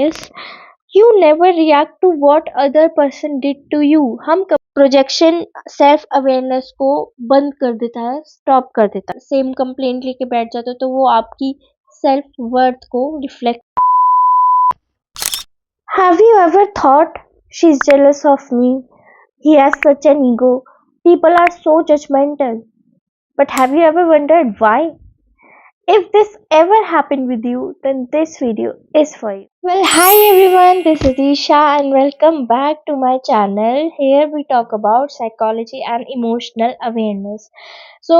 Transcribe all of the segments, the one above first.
is you never react to what other person did to you. हम projection self awareness को बंद कर देता है, स्टॉप कर देता है. सेम कंप्लेंट लेके बैठ जाते हो तो वो आपकी सेल्फ वर्थ को reflect. Have you ever thought she's jealous of me? He has such an ego. People are so judgmental. But have you ever wondered why? If this ever happened with you, then this video is for you. Well, hi everyone, this is Isha and welcome back to my channel. Here we talk about psychology and emotional awareness. So,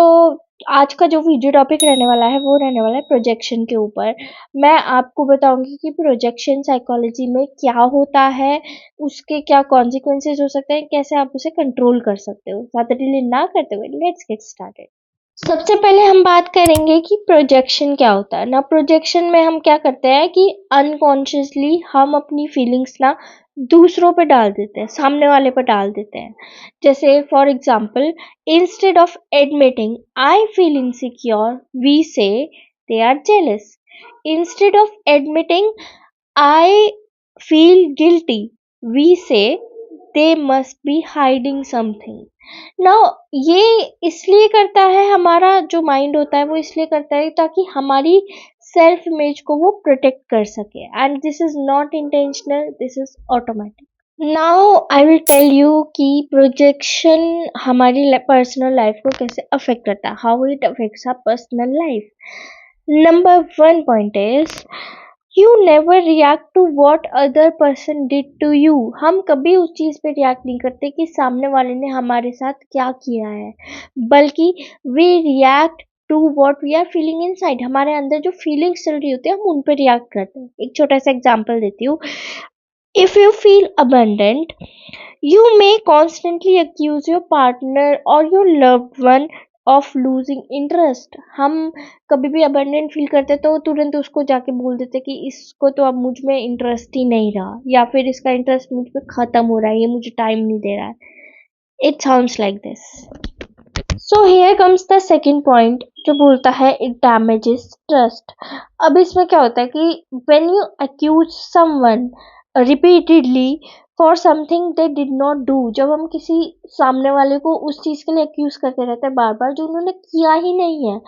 आज का जो video topic रहने वाला है वो रहने वाला है प्रोजेक्शन के ऊपर. मैं आपको बताऊंगी कि प्रोजेक्शन साइकोलॉजी में क्या होता है, उसके क्या कॉन्सिक्वेंसेस हो सकते हैं, कैसे आप उसे कंट्रोल कर सकते हो. ज़्यादा डिले ना करते हुए लेट्स गेट स्टार्टेड. सबसे पहले हम बात करेंगे कि प्रोजेक्शन क्या होता है ना. प्रोजेक्शन में हम क्या करते हैं कि अनकॉन्शियसली हम अपनी फीलिंग्स ना दूसरों पे डाल देते हैं, सामने वाले पे डाल देते हैं. जैसे for example, instead of admitting I feel insecure we say they are jealous. Instead of admitting I feel guilty we say they must be hiding something. Now ये इसलिए करता है, हमारा जो माइंड होता है वो इसलिए करता है ताकि हमारी सेल्फ इमेज को वो प्रोटेक्ट कर सके. And this is not intentional, this is automatic. Now I will tell you कि प्रोजेक्शन हमारी पर्सनल लाइफ को कैसे अफेक्ट करता है, how it affects our personal life. Number 1 point is You never react to what other person did to you. हम कभी उस चीज़ पे रिएक्ट नहीं करते कि सामने वाले ने हमारे साथ क्या किया है, बल्कि we react to what we are feeling inside. हमारे अंदर जो फीलिंग्स चल रही होती है हम उन पे रिएक्ट करते हैं. एक छोटा सा एग्जांपल देती हूँ. If you feel abandoned, you may constantly accuse your partner or your loved one of losing interest. हम कभी भी अबंडेंट फील करते तो तुरंत उसको जाके बोल देते कि इसको तो अब मुझ में इंटरेस्ट ही नहीं रहा, या फिर इसका इंटरेस्ट मुझ पे खत्म हो रहा है, ये मुझे टाइम नहीं दे रहा है. It sounds like this. So here comes the second point जो बोलता है इट डैमेजेस ट्रस्ट. अब इसमें क्या होता है कि when you accuse someone repeatedly for something they did not do, जब हम किसी सामने वाले को उस चीज़ के लिए एक्यूज करते रहते हैं बार बार जो उन्होंने किया ही नहीं है,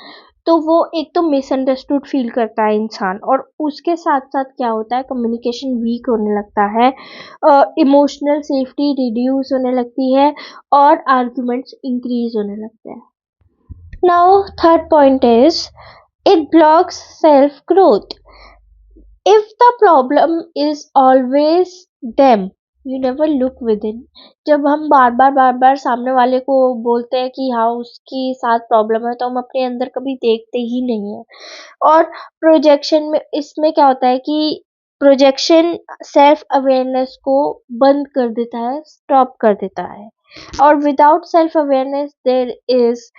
तो वो एक तो मिसअंडरस्टूड फील करता है इंसान, और उसके साथ साथ क्या होता है, कम्युनिकेशन वीक होने लगता है, इमोशनल सेफ्टी रिड्यूस होने लगती है और आर्ग्यूमेंट्स इंक्रीज होने लगते हैं. Now third point is it blocks self growth. If the problem is always them you never look with in. जब हम बार बार सामने वाले को बोलते हैं कि हाँ उसके साथ प्रॉब्लम है, तो हम अपने अंदर कभी देखते ही नहीं है. और प्रोजेक्शन में इसमें क्या होता है कि प्रोजेक्शन सेल्फ अवेयरनेस को बंद कर देता है, स्टॉप कर देता है. और without self awareness there is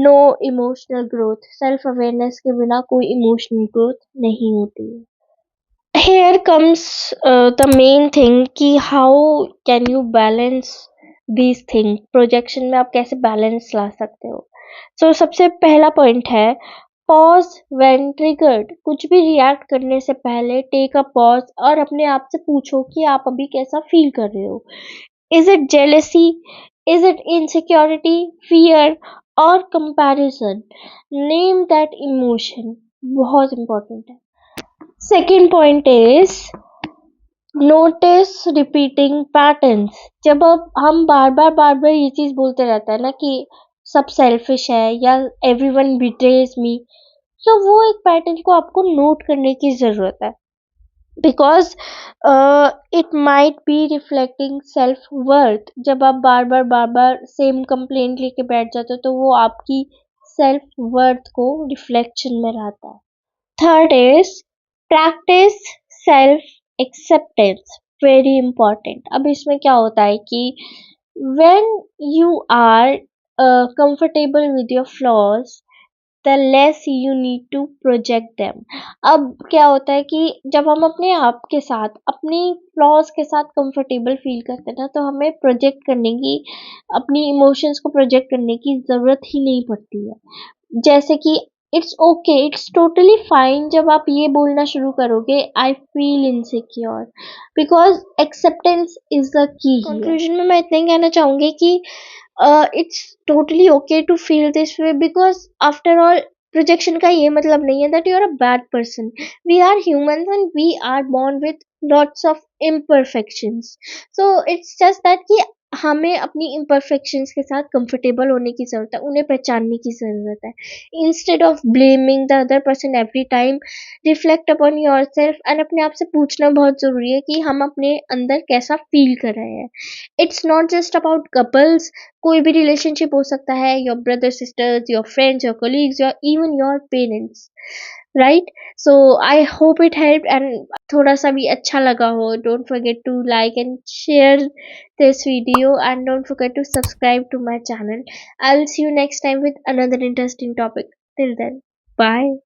no emotional growth. Self awareness के बिना कोई इमोशनल ग्रोथ नहीं होती है. Here comes the main thing कि how can you balance these things. Projection में आप कैसे बैलेंस ला सकते हो. So सबसे पहला पॉइंट है पॉज व्हेन ट्रिगर्ड. कुछ भी रिएक्ट करने से पहले टेक अ पॉज और अपने आप से पूछो कि आप अभी कैसा फील कर रहे हो. Is it jealousy, is it insecurity, fear और कंपैरिजन. Name that emotion. बहुत इंपॉर्टेंट है. Second point is notice repeating patterns. जब अब हम बार बार ये चीज बोलते रहते हैं ना कि सब सेल्फिश है या एवरीवन बिट्रेज मी, तो वो एक पैटर्न को आपको नोट करने की जरूरत है, because it might be reflecting self worth. जब आप बार बार सेम कंप्लेंट लेके बैठ जाते हो तो वो आपकी सेल्फ वर्थ को रिफ्लेक्शन में रहता है. Third is practice self acceptance. Very important. अब इसमें क्या होता है कि when you are comfortable with your flaws the less you need to project them. अब क्या होता है कि जब हम अपने आप के साथ, अपनी फ्लॉज के साथ कंफर्टेबल फील करते हैं ना, तो हमें प्रोजेक्ट करने की, अपनी इमोशंस को प्रोजेक्ट करने की ज़रूरत ही नहीं पड़ती है. जैसे कि it's okay, it's totally fine जब आप ये बोलना शुरू करोगे I feel insecure, because acceptance is the key. Conclusion में मैं इतना ही कहना चाहूंगी कि it's totally okay to feel this way, because after all projection का ये मतलब नहीं है that you are a bad person. We are humans and we are born with lots of imperfections, so it's just that कि हमें अपनी imperfections के साथ comfortable होने की ज़रूरत है, उन्हें पहचानने की ज़रूरत है। Instead of blaming the other person every time, reflect upon yourself and अपने आप से पूछना बहुत ज़रूरी है कि हम अपने अंदर कैसा फील कर रहे हैं। It's not just about couples, कोई भी relationship हो सकता है, your brothers, sisters, your friends, your colleagues, your even your parents, right? So I hope it helped and थोड़ा सा भी अच्छा लगा हो, don't forget to like and share this video and don't forget to subscribe to my channel. I'll see you next time with another interesting topic. Till then, bye.